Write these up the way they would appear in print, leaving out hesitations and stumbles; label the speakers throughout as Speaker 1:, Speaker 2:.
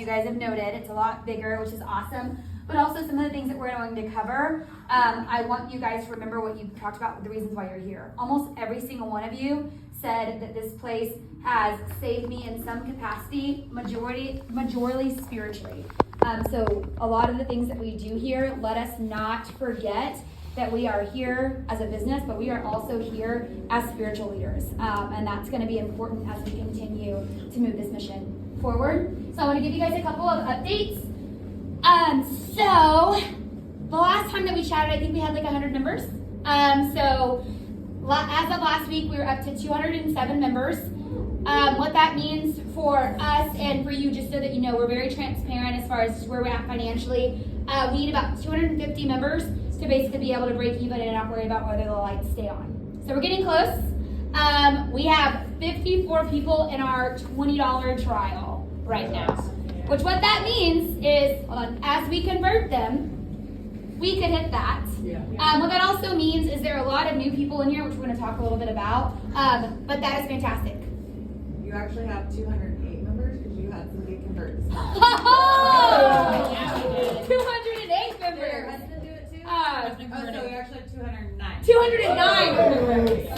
Speaker 1: You guys have noted it's a lot bigger, which is awesome, but also some of the things that we're going to cover. I want you guys to remember what you talked about, the reasons why you're here. Almost every single one of you said that this place has saved me in some capacity, majorly spiritually. So a lot of the things that we do here, let us not forget that we are here as a business, but we are also here as spiritual leaders. And that's going to be important as we continue to move this mission forward. So I want to give you guys a couple of updates. So the last time that we chatted, I think we had like 100 members. So as of last week, we were up to 207 members. What that means for us and for you, just so that you know, we're very transparent as far as where we're at financially. We need about 250 members to basically be able to break even and not worry about whether the lights stay on. So we're getting close. We have 54 people in our $20 trial right now. Which what that means is, hold on, as we convert them, we could hit that. What that also means is there are a lot of new people in here, which we're going to talk a little bit about. But that is fantastic.
Speaker 2: You actually have 208 members because you had somebody convert this month.
Speaker 1: 208 members.
Speaker 2: Did your husband do it too? So we actually have 209.
Speaker 1: 209 members.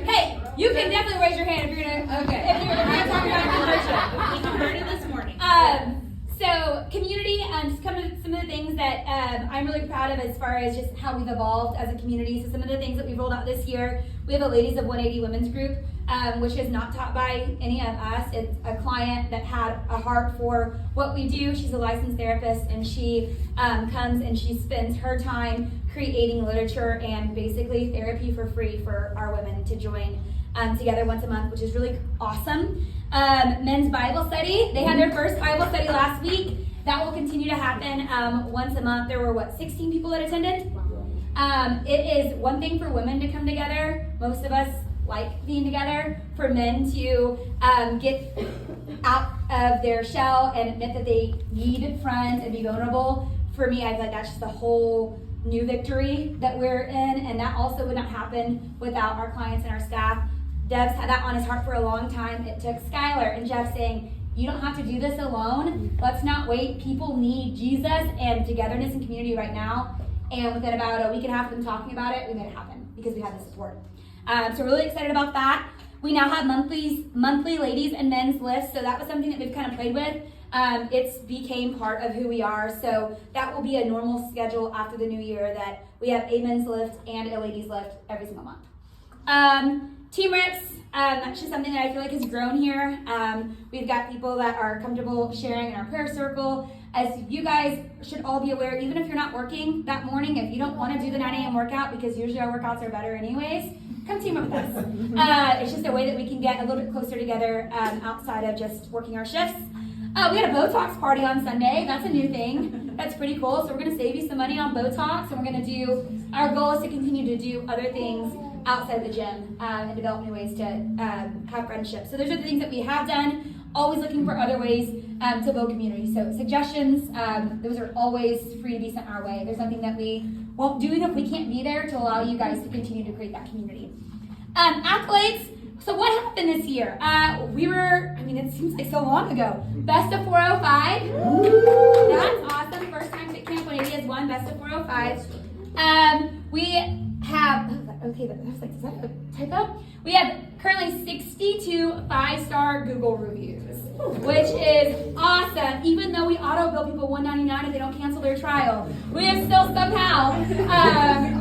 Speaker 1: Hey, you can definitely raise your hand if you're gonna.
Speaker 2: Okay.
Speaker 1: If you're gonna talk about conversion.
Speaker 3: We converted this morning.
Speaker 1: So community, just come to some of the things that I'm really proud of as far as just how we've evolved as a community. So some of the things that we've rolled out this year, we have a Ladies of 180 women's group, which is not taught by any of us. It's a client that had a heart for what we do. She's a licensed therapist, and she comes and she spends her time creating literature and basically therapy for free for our women to join together once a month, which is really awesome. Men's Bible study. They had their first Bible study last week. That will continue to happen once a month. There were, 16 people that attended? It is one thing for women to come together. Most of us like being together. For men to get out of their shell and admit that they need friends and be vulnerable. For me, I feel like that's just a whole new victory that we're in, and that also would not happen without our clients and our staff. Deb's had that on his heart for a long time. It took Skylar and Jeff saying, you don't have to do this alone. Let's not wait. People need Jesus and togetherness and community right now. And within about a week and a half of them talking about it, we made it happen because we had the support. So we're really excited about that. We now have monthly ladies and men's lists. So that was something that we've kind of played with. It's became part of who we are. So that will be a normal schedule after the new year, that we have a men's lift and a ladies lift every single month. Team reps, that's just something that I feel like has grown here. We've got people that are comfortable sharing in our prayer circle. As you guys should all be aware, even if you're not working that morning, if you don't want to do the 9 a.m. workout, because usually our workouts are better anyways, come team up with us. It's just a way that we can get a little bit closer together outside of just working our shifts. We had a Botox party on Sunday. That's a new thing. That's pretty cool. So we're going to save you some money on Botox, and we're going to do, our goal is to continue to do other things outside the gym and develop new ways to have friendships. So those are the things that we have done. Always looking for other ways to build community. So suggestions, those are always free to be sent our way. There's nothing that we won't do even if we can't be there to allow you guys to continue to create that community. Accolades. So what happened this year? It seems like so long ago. Best of 405. That's awesome. First time at Camp 180 has won Best of 405. We have, okay, but I was like, is that a typo? We have currently 62 5-star Google reviews, which is awesome. Even though we auto-bill people $199 if they don't cancel their trial, we have still somehow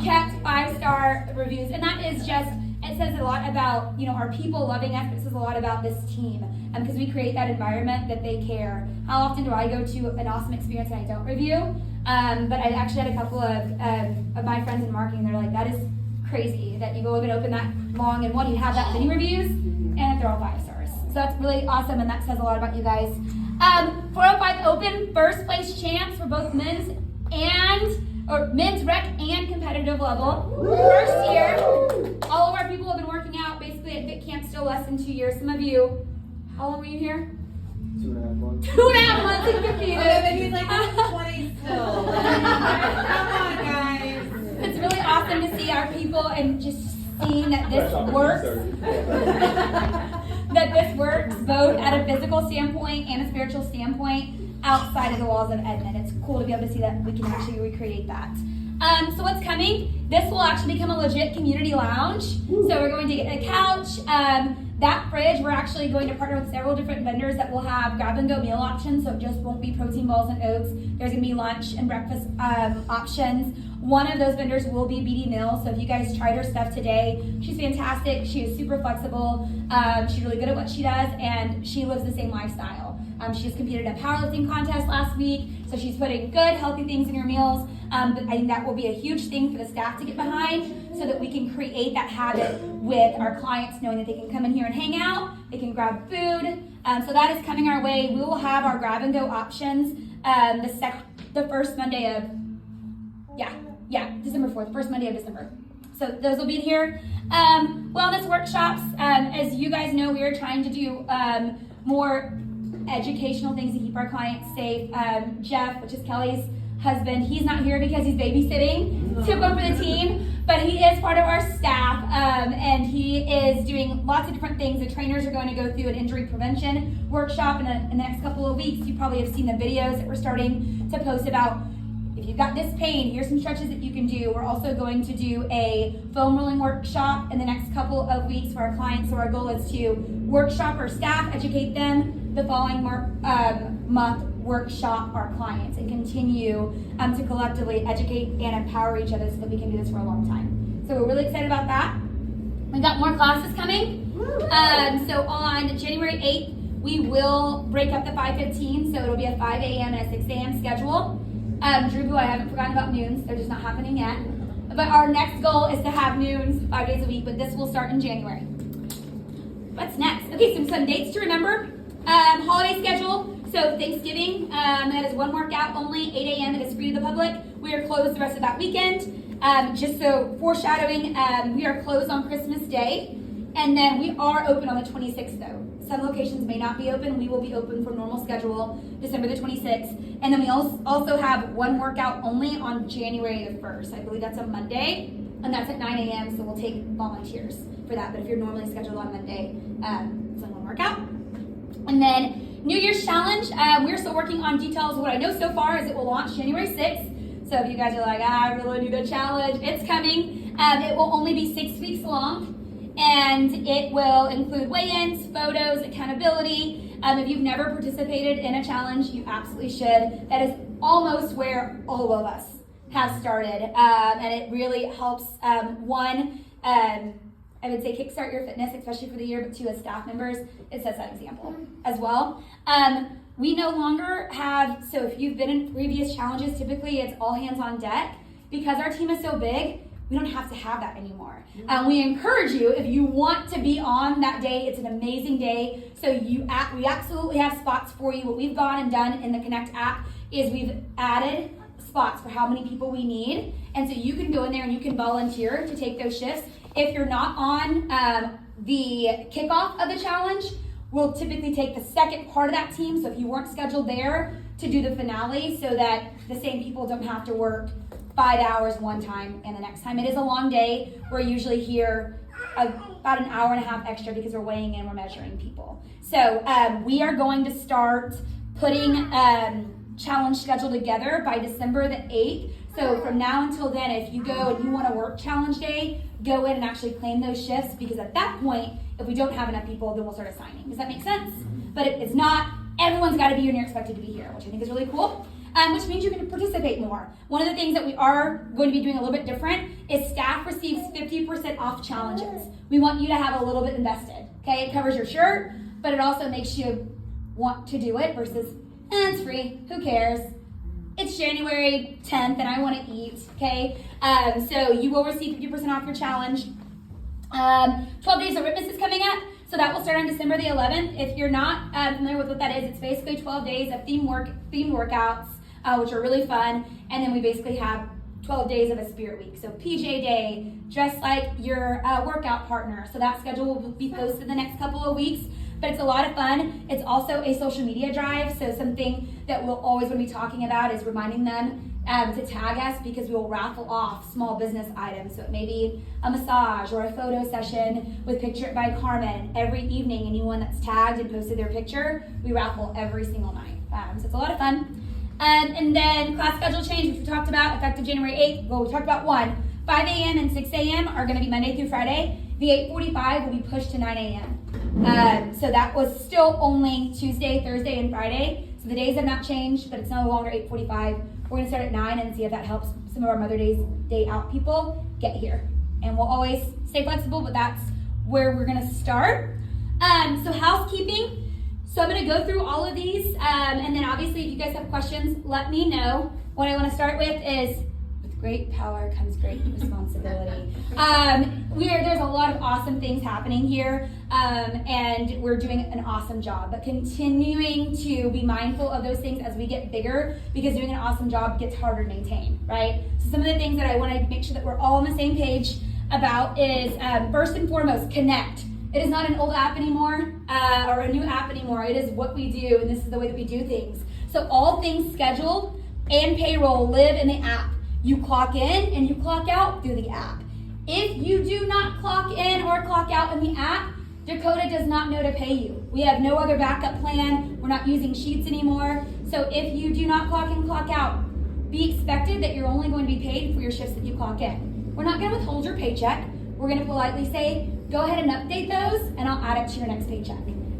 Speaker 1: kept 5-star reviews. And that is just, it says a lot about, our people loving us, but it says a lot about this team, because we create that environment that they care. How often do I go to an awesome experience and I don't review? But I actually had a couple of my friends in marketing, they're like, that is crazy that you go and open that long and you have that many reviews, and they're all 5 stars. So that's really awesome, and that says a lot about you guys. 405 Open, first place champs for both men's rec and competitive level. First year, all of our people have been working out basically at Fit Camp still less than 2 years. Some of you, how long were you here?
Speaker 4: 2.5 months.
Speaker 1: 2.5 months and competed.
Speaker 2: Okay, but he's like, I'm 20 still. Come on, guys.
Speaker 1: It's really awesome to see our people and just seeing that this works. that this works both at a physical standpoint and a spiritual standpoint outside of the walls of Edmond. It's cool to be able to see that we can actually recreate that. So what's coming? This will actually become a legit community lounge. So we're going to get a couch. That fridge, we're actually going to partner with several different vendors that will have grab-and-go meal options, so it just won't be protein balls and oats. There's going to be lunch and breakfast options. One of those vendors will be BD Mills, so if you guys tried her stuff today, she's fantastic. She is super flexible. She's really good at what she does, and she lives the same lifestyle. She just competed in a powerlifting contest last week, so she's putting good, healthy things in your meals. But I think that will be a huge thing for the staff to get behind so that we can create that habit with our clients, knowing that they can come in here and hang out, they can grab food. So that is coming our way. We will have our grab and go options the first Monday of, December 4th, first Monday of December. So those will be here. Wellness workshops, as you guys know, we are trying to do more educational things to keep our clients safe. Jeff, which is Kelly's husband, he's not here because he's babysitting, took over the team, but he is part of our staff, and he is doing lots of different things. The trainers are going to go through an injury prevention workshop in the next couple of weeks. You probably have seen the videos that we're starting to post about if you've got this pain, here's some stretches that you can do. We're also going to do a foam rolling workshop in the next couple of weeks for our clients. So our goal is to workshop our staff, educate them, the following month workshop our clients, and continue to collectively educate and empower each other so that we can do this for a long time. So we're really excited about that. We've got more classes coming. So on January 8th, we will break up the 5:15, so it'll be a 5 a.m. and a 6 a.m. schedule. Drew, I haven't forgotten about noons. They're just not happening yet. But our next goal is to have noons 5 days a week, but this will start in January. What's next? Okay, some dates to remember. Holiday schedule. So Thanksgiving, that is one workout only, 8 a.m. It is free to the public. We are closed the rest of that weekend. Just so foreshadowing, we are closed on Christmas Day. And then we are open on the 26th though. Some locations may not be open. We will be open for normal schedule December the 26th. And then we also have one workout only on January the 1st. I believe that's a Monday, and that's at 9 a.m. So we'll take volunteers for that. But if you're normally scheduled on Monday, it's only one workout. And then New Year's Challenge, we're still working on details. What I know so far is it will launch January 6th. So if you guys are like, I really need a challenge, it's coming. It will only be 6 weeks long. And it will include weigh-ins, photos, accountability. If you've never participated in a challenge, you absolutely should. That is almost where all of us have started. And it really helps, I would say kickstart your fitness, especially for the year, but two, as staff members, it sets that example as well. We no longer have, so if you've been in previous challenges, typically it's all hands on deck. Because our team is so big, we don't have to have that anymore. We encourage you, if you want to be on that day, it's an amazing day. So we absolutely have spots for you. What we've gone and done in the Connect app is we've added spots for how many people we need. And so you can go in there and you can volunteer to take those shifts. If you're not on the kickoff of the challenge, we'll typically take the second part of that team. So if you weren't scheduled there, to do the finale so that the same people don't have to work 5 hours one time and the next time. It is a long day. We're usually here about an hour and a half extra because we're weighing in, we're measuring people. So we are going to start putting challenge schedule together by December the 8th. So from now until then, if you go and you want to work challenge day, go in and actually claim those shifts, because at that point, if we don't have enough people, then we'll start assigning. Does that make sense? But it's not, everyone's got to be here and you're expected to be here, which I think is really cool. Which means you can participate more. One of the things that we are going to be doing a little bit different is staff receives 50% off challenges. We want you to have a little bit invested, okay? It covers your shirt, but it also makes you want to do it versus, it's free, who cares? It's January 10th and I want to eat, okay? So you will receive 50% off your challenge. 12 Days of Witness is coming up. So that will start on December the 11th. If you're not familiar with what that is, it's basically 12 days of themed workouts, which are really fun. And then we basically have 12 days of a spirit week. So PJ Day, dress like your workout partner. So that schedule will be posted the next couple of weeks. but it's a lot of fun. It's also a social media drive, so something that we'll always want to be talking about is reminding them to tag us, because we will raffle off small business items. So it may be a massage or a photo session with Picture It by Carmen. Every evening, anyone that's tagged and posted their picture, we raffle every single night. So it's a lot of fun. And then class schedule change, which we talked about, effective January 8th. Well, we talked about 5 a.m. and 6 a.m. are going to be Monday through Friday. The 8:45 will be pushed to 9 a.m. So that was still only Tuesday, Thursday, and Friday. So the days have not changed, but it's no longer 8:45. We're going to start at 9 and see if that helps some of our Mother Day out people get here. And we'll always stay flexible, but that's where we're going to start. So housekeeping. So I'm going to go through all of these, and then obviously if you guys have questions, let me know. What I want to start with is, with great power comes great responsibility. There's a lot of awesome things happening here, and we're doing an awesome job, but continuing to be mindful of those things as we get bigger, because doing an awesome job gets harder to maintain, right? So some of the things that I want to make sure that we're all on the same page about is, first and foremost, connect. It is not an old app anymore, or a new app anymore. It is what we do, and this is the way that we do things. So all things schedule and payroll live in the app. You clock in and you clock out through the app. If you do not clock in or clock out in the app, Dakota does not know to pay you. We have no other backup plan. We're not using Sheets anymore. So if you do not clock in, clock out, be expected that you're only going to be paid for your shifts that you clock in. We're not going to withhold your paycheck. We're going to politely say, go ahead and update those, and I'll add it to your next paycheck.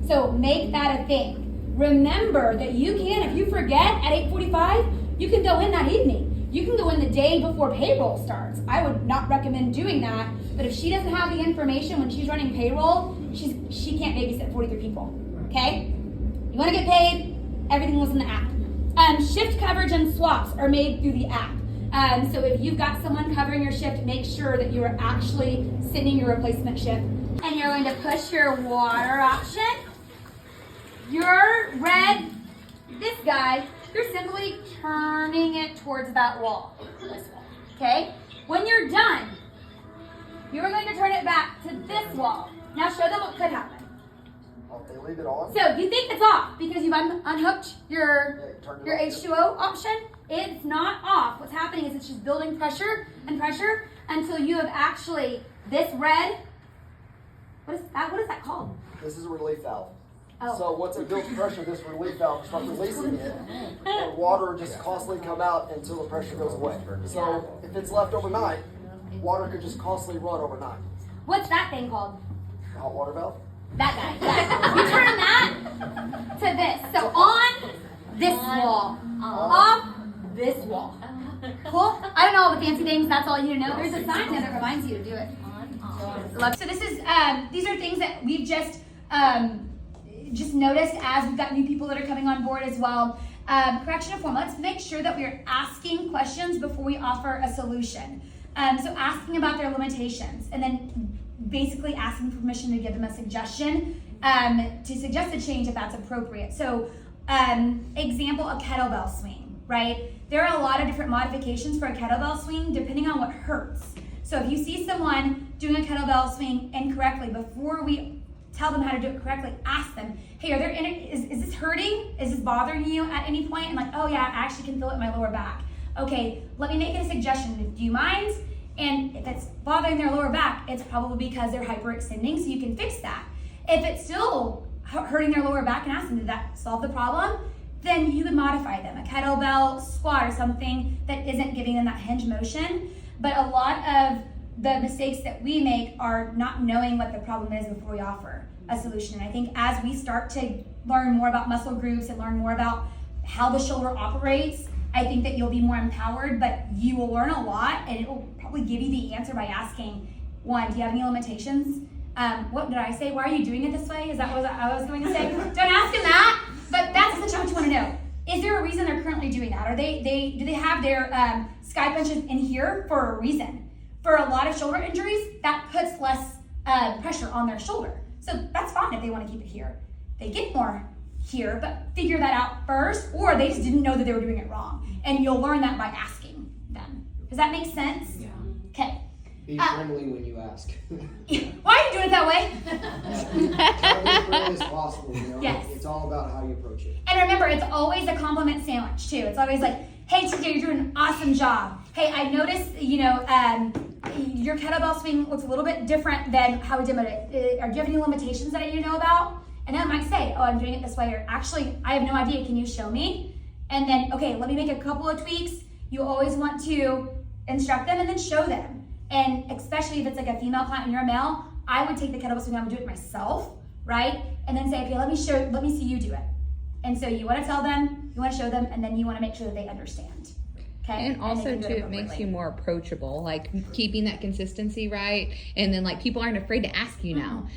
Speaker 1: So make that a thing. Remember that you can, if you forget at 8:45, you can go in that evening. You can go in the day before payroll starts. I would not recommend doing that, but if she doesn't have the information when she's running payroll, she can't babysit 43 people, okay? You wanna get paid, everything was in the app. Shift coverage and swaps are made through the app. So if you've got someone covering your shift, make sure that you are actually sending your replacement shift. And you're going to push your water option. Your red, this guy, you're simply turning it towards that wall. This wall, okay? When you're done, you're going to turn it back to this wall. Now show them what could happen.
Speaker 3: Oh, they leave it on?
Speaker 1: So you think it's off because you've unhooked your H2O option. It's not off. What's happening is it's just building pressure and pressure until you have actually, this red, what is that called?
Speaker 3: This is a relief valve.
Speaker 1: Oh.
Speaker 3: So once it builds pressure, this relief valve starts releasing it, and water just constantly come out until the pressure goes away. So if it's left overnight, water could just constantly run overnight.
Speaker 1: What's that thing called?
Speaker 3: The hot water valve?
Speaker 1: That guy. Yeah. You turn that to this. So on this wall, off this wall. Cool? I don't know all the fancy things. That's all you know. There's a sign there that reminds you to do it. So this is these are things that we've just noticed as we've got new people that are coming on board as well. Correction of form. Let's make sure that we are asking questions before we offer a solution. So asking about their limitations, and then basically asking permission to give them a suggestion, to suggest a change if that's appropriate. So example, a kettlebell swing, right? There are a lot of different modifications for a kettlebell swing depending on what hurts. So if you see someone doing a kettlebell swing incorrectly, before we tell them how to do it correctly, ask them, hey, is this hurting? Is this bothering you at any point? And like, oh yeah, I actually can feel it in my lower back. Okay, let me make a suggestion. Do you mind? And if it's bothering their lower back, it's probably because they're hyperextending, so you can fix that. If it's still hurting their lower back, and ask them, did that solve the problem? Then you would modify them, a kettlebell, squat, or something that isn't giving them that hinge motion. But a lot of the mistakes that we make are not knowing what the problem is before we offer a solution. And I think as we start to learn more about muscle groups and learn more about how the shoulder operates, I think that you'll be more empowered, but you will learn a lot, and it will probably give you the answer by asking, one, do you have any limitations? What did I say? Why are you doing it this way? Is that what I was going to say? Don't ask them that, but that's essentially what you want to know. Is there a reason they're currently doing that? Do they have their sky punches in here for a reason? For a lot of shoulder injuries, that puts less pressure on their shoulder. So that's fine if they want to keep it here. They get more here, but figure that out first, or they just didn't know that they were doing it wrong. And you'll learn that by asking them. Does that make sense? Yeah. Okay.
Speaker 3: Be friendly when you ask.
Speaker 1: Why are you doing it that way?
Speaker 3: Try to be as friendly as possible, you know?
Speaker 1: Yes.
Speaker 3: It's all about how you approach it.
Speaker 1: And remember, it's always a compliment sandwich too. It's always like, hey, TJ, you're doing an awesome job. Hey, I noticed, your kettlebell swing looks a little bit different than how we demoed it. Do you have any limitations that I need to know about? And then I might say, oh, I'm doing it this way, or actually, I have no idea. Can you show me? And then, okay, let me make a couple of tweaks. You always want to instruct them and then show them. And especially if it's like a female client and you're a male, I would take the kettlebell swing, I would do it myself, right? And then say, okay, let me see you do it. And so you want to tell them, you want to show them, and then you want to make sure that they understand. Okay?
Speaker 4: And also too, it makes you more approachable, like keeping that consistency, right? And then like people aren't afraid to ask you now,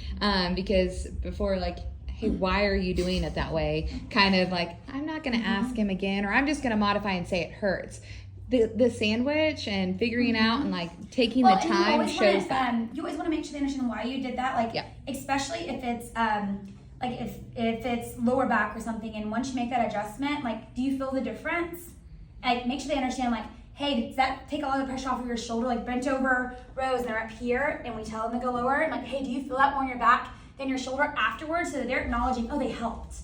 Speaker 4: because before, like, hey, why are you doing it that way? Kind of like, I'm not going to ask him again, or I'm just going to modify and say it hurts. The sandwich and figuring out and like taking the time shows that.
Speaker 1: You always want to make sure they understand why you did that, like, especially if it's like if it's lower back or something, and once you make that adjustment, like, do you feel the difference? Like, make sure they understand, like, hey, does that take a lot of the pressure off of your shoulder? Like, bent over rows and they're up here, and we tell them to go lower. And like, hey, do you feel that more in your back than your shoulder afterwards? So that they're acknowledging, oh, they helped,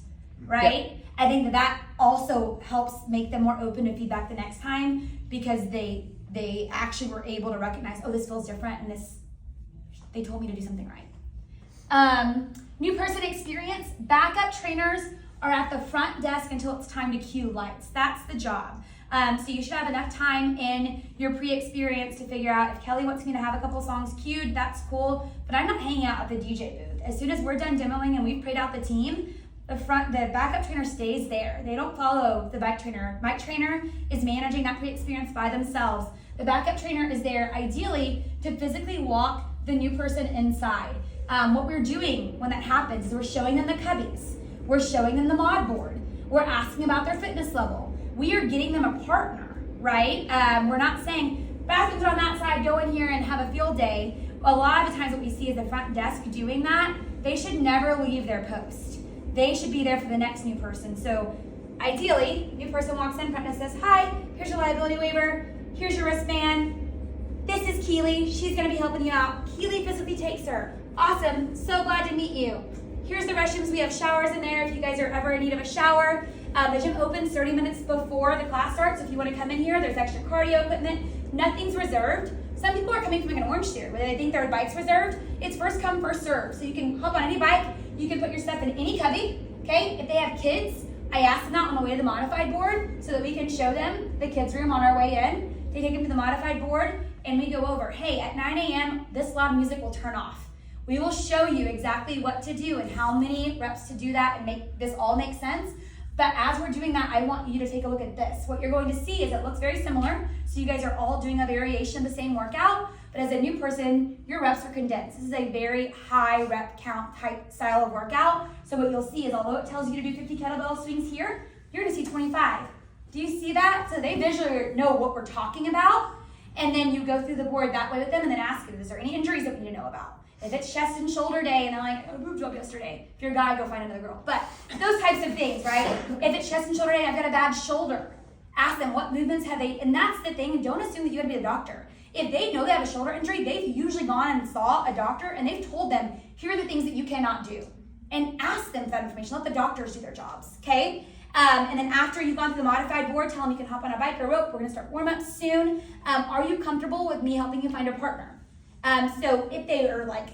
Speaker 1: right? Yep. I think that also helps make them more open to feedback the next time, because they actually were able to recognize, oh, this feels different, and they told me to do something right. New person experience. Backup trainers are at the front desk until it's time to cue lights. That's the job. So you should have enough time in your pre-experience to figure out, if Kelly wants me to have a couple songs cued, that's cool, but I'm not hanging out at the DJ booth. As soon as we're done demoing and we've prayed out the team, the backup trainer stays there. They don't follow the bike trainer. Bike trainer is managing that pre-experience by themselves. The backup trainer is there ideally to physically walk the new person inside. What we're doing when that happens is we're showing them the cubbies. We're showing them the mod board. We're asking about their fitness level. We are getting them a partner, right? We're not saying, bathrooms are on that side, go in here and have a field day. A lot of the times what we see is the front desk doing that. They should never leave their post. They should be there for the next new person. So ideally, new person walks in, front desk says, hi, here's your liability waiver, here's your wristband. This is Keely, she's gonna be helping you out. Keely physically takes her. Awesome, so glad to meet you. Here's the restrooms, we have showers in there if you guys are ever in need of a shower. The gym opens 30 minutes before the class starts. If you wanna come in here, there's extra cardio equipment. Nothing's reserved. Some people are coming from like an orange steer where they think their bike's reserved. It's first come, first serve. So you can hop on any bike, you can put your stuff in any cubby, okay? If they have kids, I ask them out on the way to the modified board so that we can show them the kids' room on our way in. They take them to the modified board and we go over, hey, at 9 a.m., this loud music will turn off. We will show you exactly what to do and how many reps to do that and make this all make sense. But as we're doing that, I want you to take a look at this. What you're going to see is it looks very similar. So you guys are all doing a variation of the same workout, but as a new person, your reps are condensed. This is a very high rep count type style of workout. So what you'll see is, although it tells you to do 50 kettlebell swings here, you're gonna see 25. Do you see that? So they visually know what we're talking about. And then you go through the board that way with them and then ask them, is there any injuries that we need to know about? If it's chest and shoulder day and they're like, oh, boob job yesterday. If you're a guy, go find another girl. But those types of things, right? If it's chest and shoulder day, I've got a bad shoulder. Ask them what movements have they, and that's the thing, don't assume that you gotta be a doctor. If they know they have a shoulder injury, they've usually gone and saw a doctor and they've told them, here are the things that you cannot do. And ask them for that information, let the doctors do their jobs, okay? And then after you've gone through the modified board, tell them you can hop on a bike or rope. We're gonna start warm-ups soon. Are you comfortable with me helping you find a partner? So if they are like,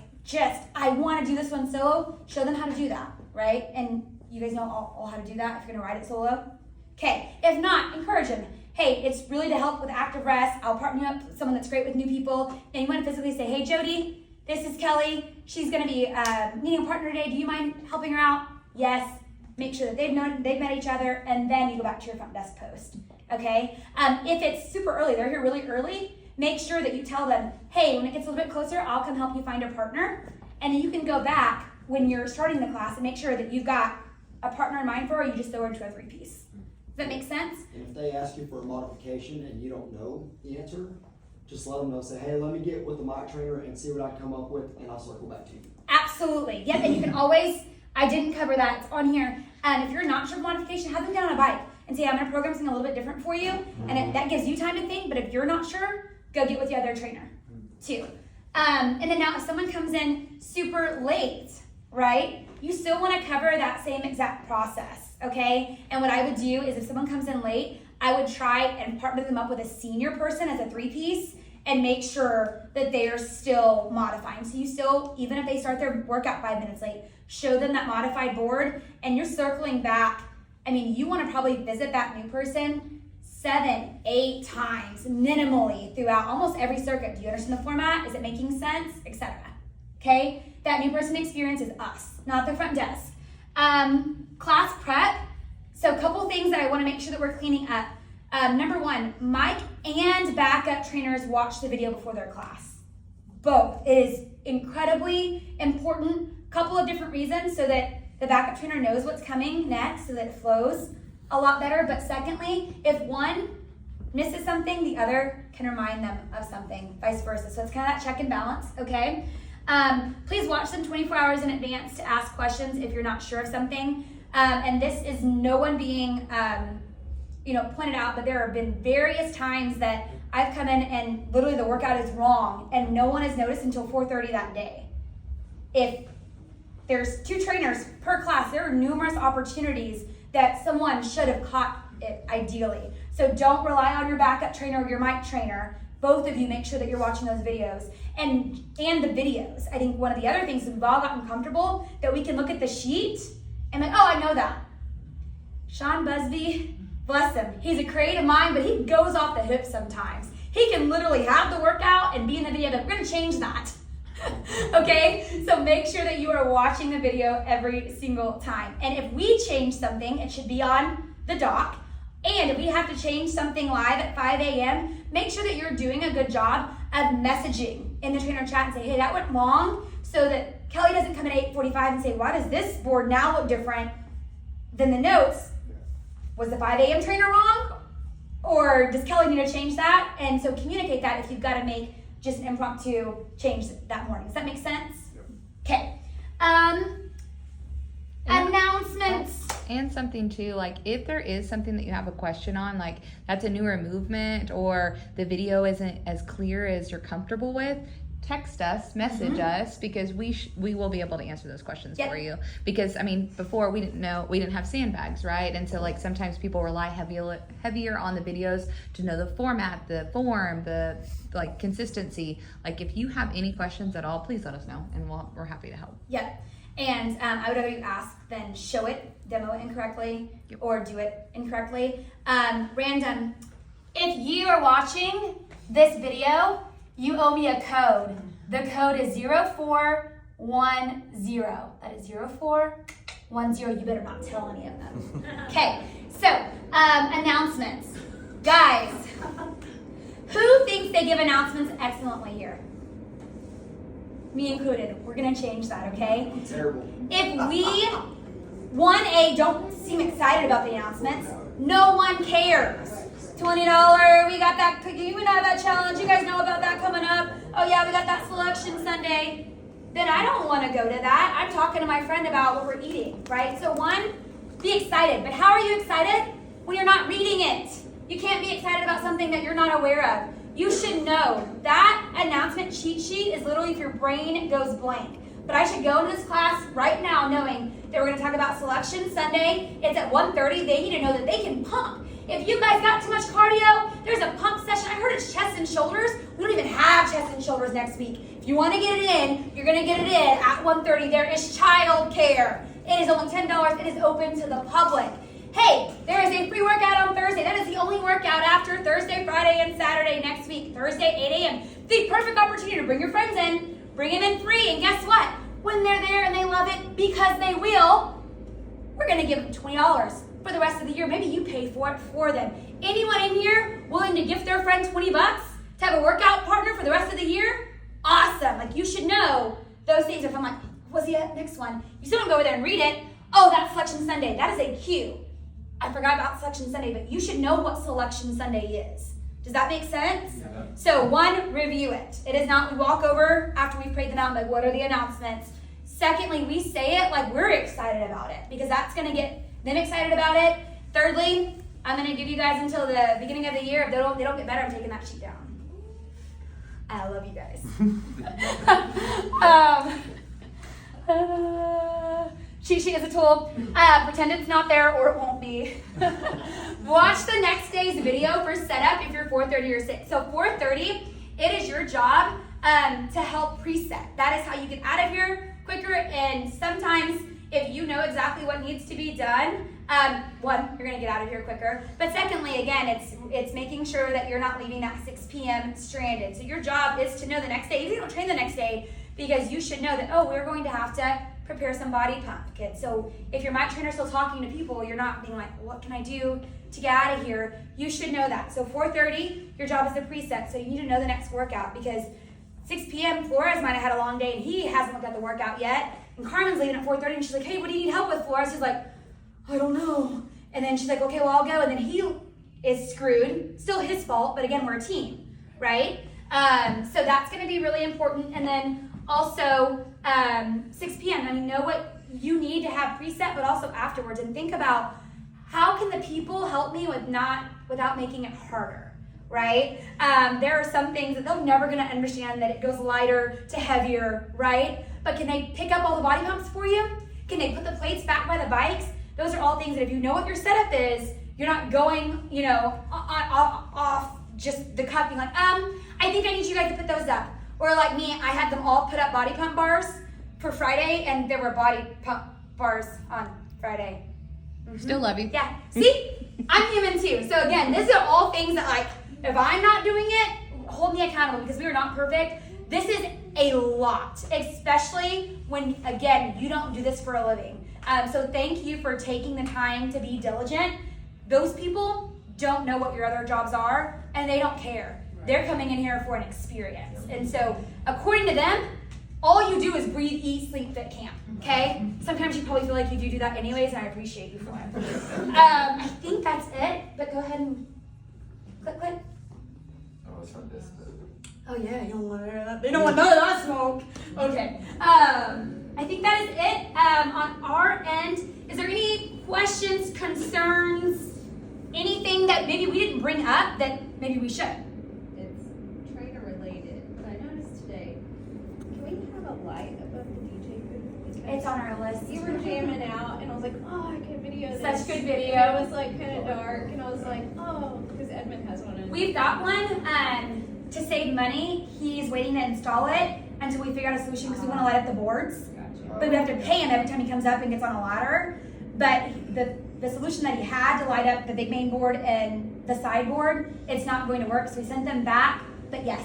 Speaker 1: I want to do this one solo, show them how to do that, right? And you guys know all how to do that if you're going to ride it solo. Okay, if not, encourage them. Hey, it's really to help with active rest. I'll partner you up with someone that's great with new people. And you want to physically say, hey, Jody, this is Kelly. She's going to be meeting a partner today. Do you mind helping her out? Yes. Make sure that they've met each other, and then you go back to your front desk post, okay? If it's super early, they're here really early, make sure that you tell them, hey, when it gets a little bit closer, I'll come help you find a partner. And then you can go back when you're starting the class and make sure that you've got a partner in mind for her, or you just throw her into a three-piece. Does that make sense?
Speaker 3: And if they ask you for a modification and you don't know the answer, just let them know. Say, hey, let me get with the mic trainer and see what I come up with, and I'll circle back to you.
Speaker 1: Absolutely. Yep, and you can always, I didn't cover that, it's on here. If you're not sure of modification, have them get on a bike and say, I'm going to program something a little bit different for you. And that gives you time to think, but if you're not sure, go get with the other trainer too. And then now if someone comes in super late, right, you still want to cover that same exact process, okay? And what I would do is if someone comes in late, I would try and partner them up with a senior person as a 3-piece and make sure that they are still modifying. So you still, even if they start their workout 5 minutes late, show them that modified board, and you're circling back. I mean, you want to probably visit that new person 7, 8 times minimally throughout almost every circuit. Do you understand the format? Is it making sense? Etc. Okay? That new person experience is us, not the front desk. Class prep. So a couple things that I want to make sure that we're cleaning up. Number 1, mic and backup trainers watch the video before their class. Both. It is incredibly important. Couple of different reasons, so that the backup trainer knows what's coming next, so that it flows a lot better. But secondly, if one misses something, the other can remind them of something, vice versa. So it's kind of that check and balance, okay? Please watch them 24 hours in advance to ask questions if you're not sure of something. And this is no one being pointed out, but there have been various times that I've come in and literally the workout is wrong and no one has noticed until 4:30 that day. If there's 2 trainers per class, there are numerous opportunities that someone should have caught it ideally. So don't rely on your backup trainer or your mic trainer. Both of you make sure that you're watching those videos and the videos. I think one of the other things is we've all gotten comfortable that we can look at the sheet and like, oh, I know that. Sean Busby, bless him. He's a creative mind, but he goes off the hip sometimes. He can literally have the workout and be in the video, but we're gonna change that. Okay, so make sure that you are watching the video every single time. And if we change something, it should be on the doc. And if we have to change something live at 5 a.m., make sure that you're doing a good job of messaging in the trainer chat and say, hey, that went wrong, so that Kelly doesn't come at 8:45 and say, why does this board now look different than the notes? Was the 5 a.m. trainer wrong? Or does Kelly need to change that? And so communicate that if you've got to make just an impromptu change that morning. Does that make sense? Okay. Announcements.
Speaker 4: And something too, like if there is something that you have a question on, like that's a newer movement or the video isn't as clear as you're comfortable with, text us, message us, because we will be able to answer those questions for you. Because I mean, before we didn't have sandbags, right? And so like sometimes people rely heavier on the videos to know the format, the form, the like consistency. Like if you have any questions at all, please let us know, and we're happy to help.
Speaker 1: Yep. And I would rather you ask than show it, demo it incorrectly, or do it incorrectly. Random. If you are watching this video, you owe me a code. The code is 0410. That is 0410. You better not tell any of them. Okay, so announcements. Guys, who thinks they give announcements excellently here? Me included. We're going to change that, okay?
Speaker 3: Terrible.
Speaker 1: If we, 1A, don't seem excited about the announcements, no one cares. $20, we got that cookie, we know that challenge, you guys know about that coming up. Oh yeah, we got that selection Sunday. Then I don't want to go to that. I'm talking to my friend about what we're eating, right? So 1, be excited. But how are you excited when you're not reading it? You can't be excited about something that you're not aware of. You should know that announcement cheat sheet is literally if your brain goes blank. But I should go into this class right now knowing that we're going to talk about selection Sunday. It's at 1:30. They need to know that they can pump. If you guys got too much cardio, there's a pump session. I heard it's chest and shoulders. We don't even have chest and shoulders next week. If you want to get it in, you're going to get it in at 1:30. There is child care. It is only $10. It is open to the public. Hey, there is a free workout on Thursday. That is the only workout after Thursday, Friday, and Saturday next week. Thursday, 8 a.m. The perfect opportunity to bring your friends in, bring them in free, and guess what? When they're there and they love it, because they will, we're going to give them $20 for the rest of the year. Maybe you pay for it for them. Anyone in here willing to gift their friend $20 to have a workout partner for the rest of the year? Awesome. Like, you should know those things. If I'm like, what's the next one? You still don't go over there and read it. Oh, that's Selection Sunday. That is a cue. I forgot about Selection Sunday, but you should know what Selection Sunday is. Does that make sense? Yeah. So 1, review it. It is not we walk over after we've prayed them out, like, what are the announcements? Secondly, we say it like we're excited about it, because that's going to get them excited about it. Thirdly, I'm going to give you guys until the beginning of the year. If they don't get better, I'm taking that sheet down. I love you guys. Cheat sheet is a tool. Pretend it's not there or it won't be. Watch the next day's video for setup if you're 4:30 or 6. So 4:30, it is your job to help preset. That is how you get out of here quicker. And sometimes if you know exactly what needs to be done, one, you're gonna get out of here quicker. But secondly, again, it's making sure that you're not leaving that 6 p.m. stranded. So your job is to know the next day. If you don't train the next day, because you should know that, oh, we're going to have to prepare some body pump kits. So if your mic trainer is still talking to people, you're not being like, what can I do to get out of here? You should know that. So 4:30, your job is the preset. So you need to know the next workout, because 6 p.m. Flores might have had a long day and he hasn't looked at the workout yet. And Carmen's leaving at 4:30 and she's like, hey, what do you need help with, Flores? He's like, I don't know. And then she's like, okay, well, I'll go. And then he is screwed. Still his fault, but again, we're a team, right? So that's gonna be really important. And then also 6 p.m. I mean, know what you need to have preset, but also afterwards, and think about how can the people help me without making it harder, right? There are some things that they're never gonna understand, that it goes lighter to heavier, right? But can they pick up all the body pumps for you? Can they put the plates back by the bikes? Those are all things that if you know what your setup is, you're not going, off just the cuff being like, I think I need you guys to put those up. Or like me, I had them all put up body pump bars for Friday, and there were body pump bars on Friday. Mm-hmm.
Speaker 4: Still love you.
Speaker 1: Yeah. See, I'm human too. So again, these are all things that, like, if I'm not doing it, hold me accountable, because we are not perfect. This is a lot, especially when, again, you don't do this for a living. So thank you for taking the time to be diligent. Those people don't know what your other jobs are, and they don't care. They're coming in here for an experience. And so, according to them, all you do is breathe, eat, sleep, fit, camp, okay? Sometimes you probably feel like you do that anyways, and I appreciate you for it. I think that's it, but go ahead and click.
Speaker 5: Oh, it's from this.
Speaker 1: Oh yeah, you don't want to hear that. They don't want none of that smoke. Okay. I think that is it on our end. Is there any questions, concerns, anything that maybe we didn't bring up that maybe we should?
Speaker 2: It's trainer related, but I noticed today, can we have a light above the DJ booth? Because
Speaker 1: It's on our list.
Speaker 2: you were jamming out, and I was like, oh, I can video this.
Speaker 1: Such good video.
Speaker 2: And it was like kind of dark, and I was like, oh, because Edmund has one.
Speaker 1: We've got one. To save money, he's waiting to install it until we figure out a solution, because we want to light up the boards.
Speaker 2: Gotcha.
Speaker 1: But we have to pay him every time he comes up and gets on a ladder. But the solution that he had to light up the big main board and the sideboard, it's not going to work. So we sent them back. But yes,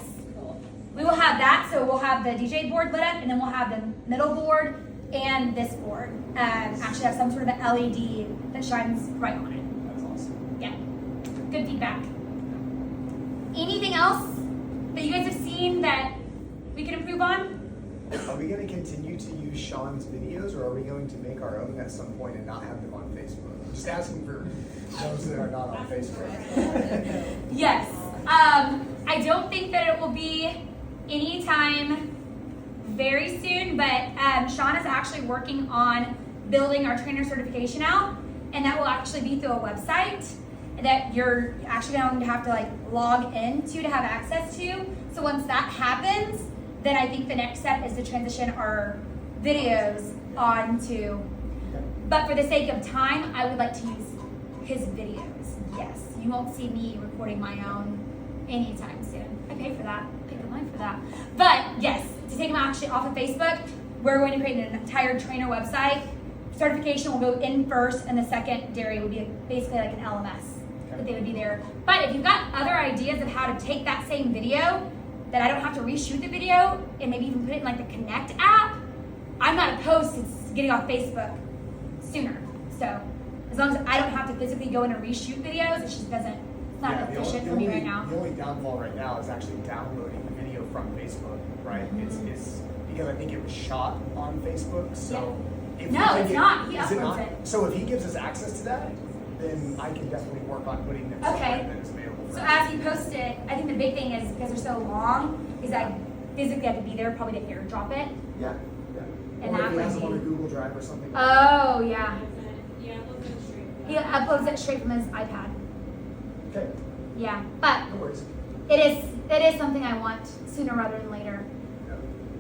Speaker 1: we will have that. So we'll have the DJ board lit up, and then we'll have the middle board and this board actually have some sort of an LED that shines right on it.
Speaker 3: That's awesome.
Speaker 1: Yeah, good feedback. Anything else that you guys have seen that we can improve on?
Speaker 6: Are we going to continue to use Sean's videos, or are we going to make our own at some point and not have them on Facebook? I'm just asking for those that are not on Facebook.
Speaker 1: Yes. I don't think that it will be anytime very soon, but Sean is actually working on building our trainer certification out, and that will actually be through a website that you're actually going to have to log into to have access to. So once that happens, then I think the next step is to transition our videos onto, but for the sake of time, I would like to use his videos. Yes, you won't see me recording my own anytime soon. I pay for that, I pay the line for that. But yes, to take them actually off of Facebook, we're going to create an entire trainer website. Certification will go in first, and the secondary would be basically like an LMS. That they would be there. But if you've got other ideas of how to take that same video, that I don't have to reshoot the video, and maybe even put it in the Connect app, I'm not opposed to getting off Facebook sooner. So as long as I don't have to physically go in and reshoot videos, it just doesn't, it's not efficient for me right now.
Speaker 6: The only downfall right now is actually downloading the video from Facebook, right? It's because I think it was shot on Facebook, so. If
Speaker 1: No,
Speaker 6: we
Speaker 1: it's
Speaker 6: can
Speaker 1: not. He
Speaker 6: is it
Speaker 1: uploads
Speaker 6: not?
Speaker 1: it.
Speaker 6: So if he gives us access to that, then I can definitely work on putting them
Speaker 1: Okay.
Speaker 6: somewhere that is available.
Speaker 1: So as you post it, I think the big thing is, because they're so long, is that physically have to be there probably to airdrop it.
Speaker 6: Yeah.
Speaker 1: And
Speaker 6: Or
Speaker 1: that
Speaker 6: if he
Speaker 1: would
Speaker 6: has them on a
Speaker 1: be-
Speaker 6: Google Drive or something.
Speaker 1: Oh, yeah.
Speaker 2: Yeah, look at the street.
Speaker 1: He uploads it straight from his iPad.
Speaker 6: Okay,
Speaker 1: Yeah, but
Speaker 6: no worries.
Speaker 1: it is something I want sooner rather than later.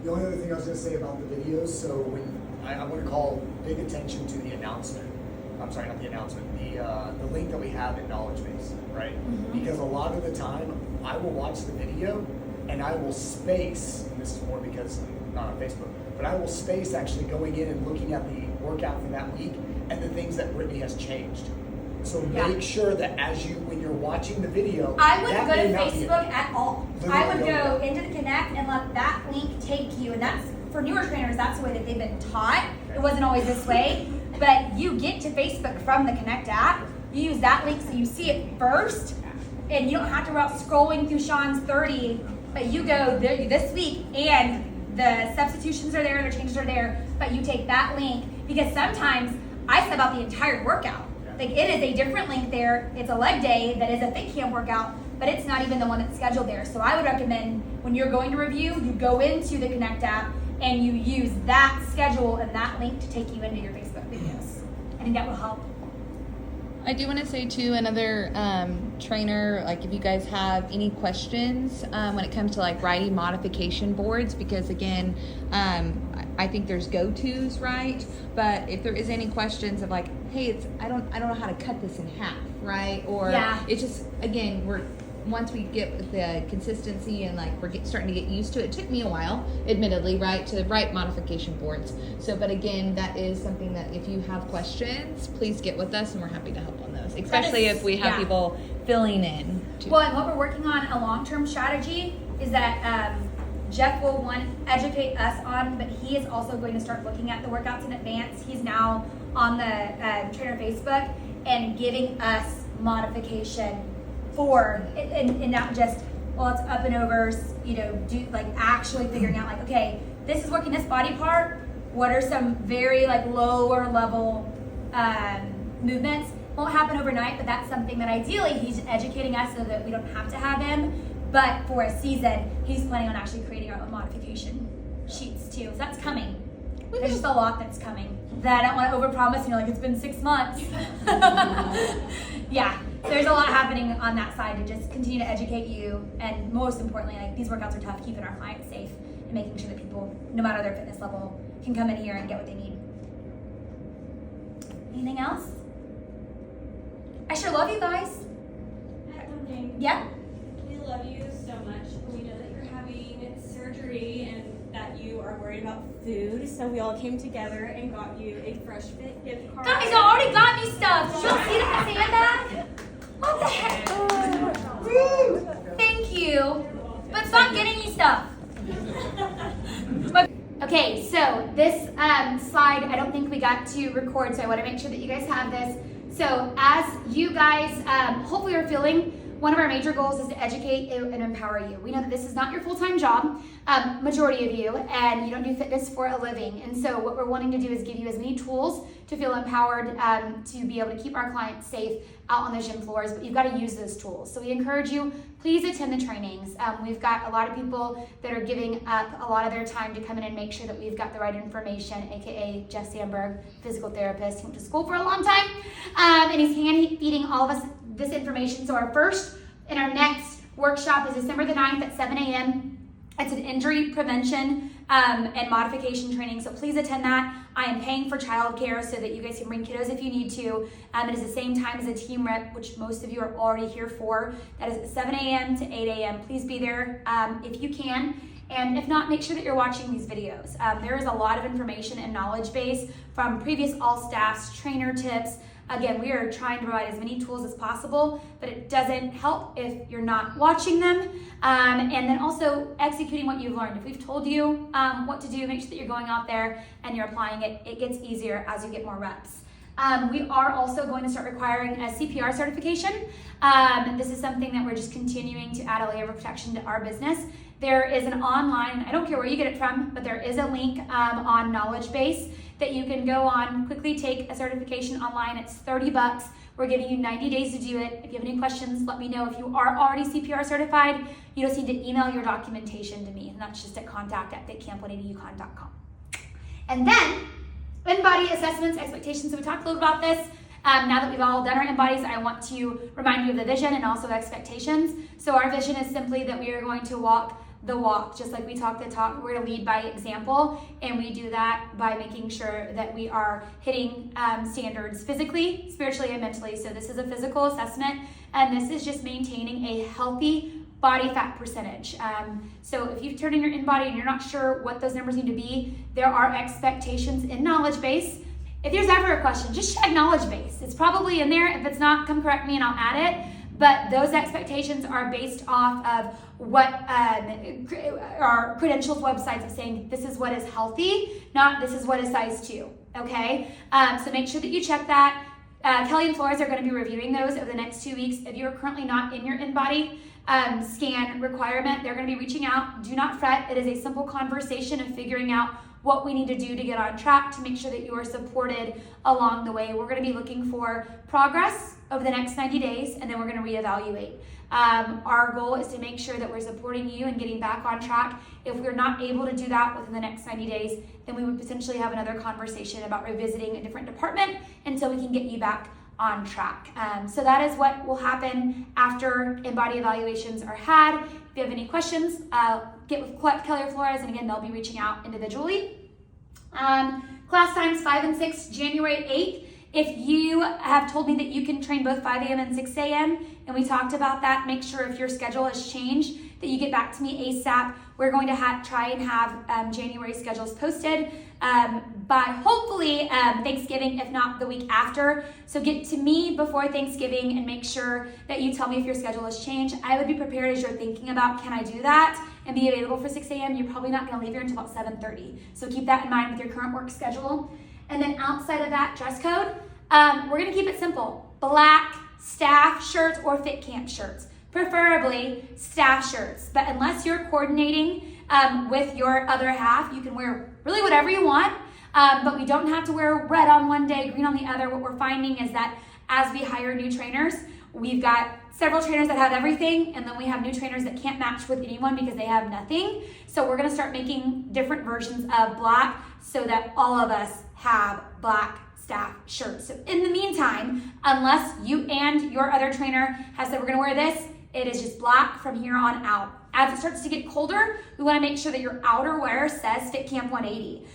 Speaker 6: The only other thing I was going to say about the videos, so when I want to call big attention to the announcement. I'm sorry, not the announcement. The link that we have in Knowledge Base, right? Because a lot of the time, I will watch the video and I will space. And this is more because I'm not on Facebook, but I will space actually going in and looking at the workout for that week and the things that Brittany has changed. So make sure that when you're watching the video,
Speaker 1: I wouldn't
Speaker 6: that
Speaker 1: go to
Speaker 6: may not be
Speaker 1: Facebook
Speaker 6: it.
Speaker 1: at all. I would go into the Connect and let that link take you. And that's, for newer trainers, that's the way that they've been taught. It wasn't always this way. But you get to Facebook from the Connect app. You use that link so you see it first. And you don't have to worry about scrolling through Sean's 30. But you go there this week and the substitutions are there, the changes are there. But you take that link, because sometimes I sub out the entire workout. Like, it is a different link there. It's a leg day that is a fit camp workout, but it's not even the one that's scheduled there. So I would recommend when you're going to review, you go into the Connect app and you use that schedule and that link to take you into your Facebook videos. I think that will help.
Speaker 4: I do want to say too, another trainer, like if you guys have any questions when it comes to like writing modification boards, because again, I think there's go-tos, right? But if there is any questions of like, hey, I don't know how to cut this in half, right? Or it's just, again, once we get the consistency and like we're starting to get used to it. It took me a while, admittedly, right, to write modification boards. So, but again, that is something that if you have questions, please get with us and we're happy to help on those, especially if we have people filling in.
Speaker 1: Well, and what we're working on, a long-term strategy, is that Jeff will educate us on, but he is also going to start looking at the workouts in advance. He's now on the trainer Facebook and giving us modification for, and not just, well, it's up and overs, do like actually figuring out like, okay, this is working this body part. What are some very like lower level movements? Won't happen overnight, but that's something that ideally he's educating us so that we don't have to have him. But for a season, he's planning on actually creating our own modification sheets too. So that's coming. There's just a lot that's coming that I don't want to overpromise. Like it's been 6 months. Yeah, there's a lot happening on that side to just continue to educate you, and most importantly, like these workouts are tough, keeping our clients safe and making sure that people, no matter their fitness level, can come in here and get what they need. Anything else? I sure love you guys.
Speaker 7: I have one thing.
Speaker 1: Yeah.
Speaker 7: We love you so much. We know that you're having surgery and that you are worried about food, so we all came together and got you a Fresh Fit gift card.
Speaker 1: Guys, y'all already got me stuff. Did y'all see that handbag? What the heck? Woo! Thank you. But stop getting me stuff. Okay, so this slide, I don't think we got to record, so I want to make sure that you guys have this. So as you guys hopefully are feeling, one of our major goals is to educate and empower you. We know that this is not your full-time job, majority of you, and you don't do fitness for a living. And so what we're wanting to do is give you as many tools to feel empowered to be able to keep our clients safe out on the gym floors, but you've got to use those tools. So we encourage you, please attend the trainings. We've got a lot of people that are giving up a lot of their time to come in and make sure that we've got the right information, aka Jeff Sandberg, physical therapist. He went to school for a long time, and he's hand-feeding all of us this information. So our first and our next workshop is December the 9th at 7 a.m. It's an injury prevention and modification training, so please attend that. I am paying for childcare so that you guys can bring kiddos if you need to. It is the same time as a team rep, which most of you are already here for. That is at 7 a.m. to 8 a.m. Please be there if you can. And if not, make sure that you're watching these videos. There is a lot of information and knowledge base from previous all staffs, trainer tips. Again, we are trying to provide as many tools as possible, but it doesn't help if you're not watching them. And then also executing what you've learned. If we've told you what to do, make sure that you're going out there and you're applying it. It gets easier as you get more reps. We are also going to start requiring a CPR certification. This is something that we're just continuing to add a layer of protection to our business. There is an online, I don't care where you get it from, but there is a link on Knowledge Base that you can go on, quickly take a certification online. It's $30. We're giving you 90 days to do it. If you have any questions, let me know. If you are already CPR certified, you just need to email your documentation to me, and that's just at contact@fitcamp180ucon.com. And then, in-body assessments, expectations. So we talked a little about this. Now that we've all done our in-bodies, I want to remind you of the vision and also expectations. So our vision is simply that we are going to walk the walk, just like we talk the talk. We're going to lead by example, and we do that by making sure that we are hitting standards physically, spiritually, and mentally. So this is a physical assessment, and this is just maintaining a healthy body fat percentage. So if you've turned in your in-body and you're not sure what those numbers need to be, there are expectations in knowledge base. If there's ever a question, just check knowledge base. It's probably in there. If it's not, come correct me and I'll add it. But those expectations are based off of what our credentials websites of saying this is what is healthy, not this is what is size 2, okay? So make sure that you check that. Kelly and Flores are going to be reviewing those over the next 2 weeks. If you're currently not in your in-body scan requirement, they're going to be reaching out. Do not fret. It is a simple conversation of figuring out what we need to do to get on track to make sure that you are supported along the way. We're going to be looking for progress over the next 90 days, and then we're going to reevaluate. Our goal is to make sure that we're supporting you and getting back on track. If we're not able to do that within the next 90 days, then we would potentially have another conversation about revisiting a different department until we can get you back on track. So that is what will happen after in-body evaluations are had. If you have any questions, get with Kelly or Flores, and again, they'll be reaching out individually. Class times 5 and 6, January 8th. If you have told me that you can train both 5 a.m. and 6 a.m., and we talked about that, make sure if your schedule has changed that you get back to me ASAP. We're going to try and have January schedules posted by hopefully Thanksgiving, if not the week after. So get to me before Thanksgiving and make sure that you tell me if your schedule has changed. I would be prepared as you're thinking about, can I do that and be available for 6 a.m.? You're probably not going to leave here until about 7:30. So keep that in mind with your current work schedule. And then outside of that, dress code, we're going to keep it simple. Black staff shirts or fit camp shirts. Preferably staff shirts, but unless you're coordinating with your other half, you can wear really whatever you want, but we don't have to wear red on one day, green on the other. What we're finding is that as we hire new trainers, we've got several trainers that have everything, and then we have new trainers that can't match with anyone because they have nothing. So we're gonna start making different versions of black so that all of us have black staff shirts. So in the meantime, unless you and your other trainer has said we're gonna wear this, it is just black from here on out. As it starts to get colder, we want to make sure that your outerwear says Fit Camp 180.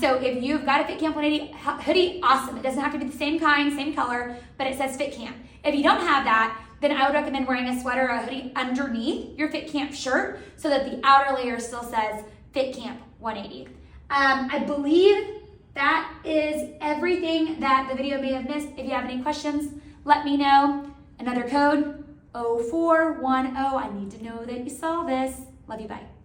Speaker 1: So if you've got a Fit Camp 180 hoodie, awesome. It doesn't have to be the same kind, same color, but it says Fit Camp. If you don't have that, then I would recommend wearing a sweater or a hoodie underneath your Fit Camp shirt so that the outer layer still says Fit Camp 180. I believe that is everything that the video may have missed. If you have any questions, let me know. Another code, 0410. I need to know that you saw this. Love you, bye.